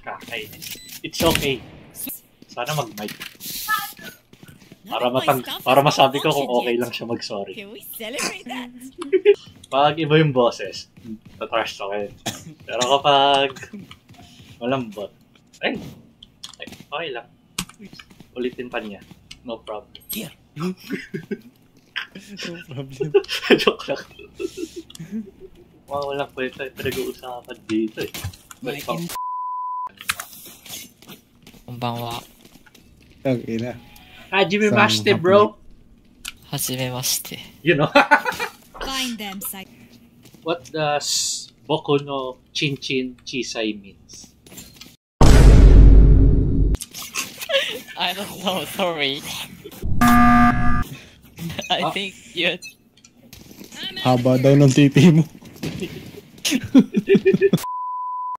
Kakainis. It's okay. Sana mag-mic. Para masabi ko kung okay lang siya mag-sorry. Pag iba yung boses, tatrash ko kayo. Pero kapag malambot, ay, okay lang. Ulitin pa niya. No problem. Here. No problem. Joke lang. Walang kwenta yung pinag-uusapan dito eh. Konbanwa. Okay na. Hajimemashite, bro. Hajimemashite. You know. Find them, What does Boku no Chinchin Chisai means? I don't know, sorry. I think you... Haba daw ng titi mo.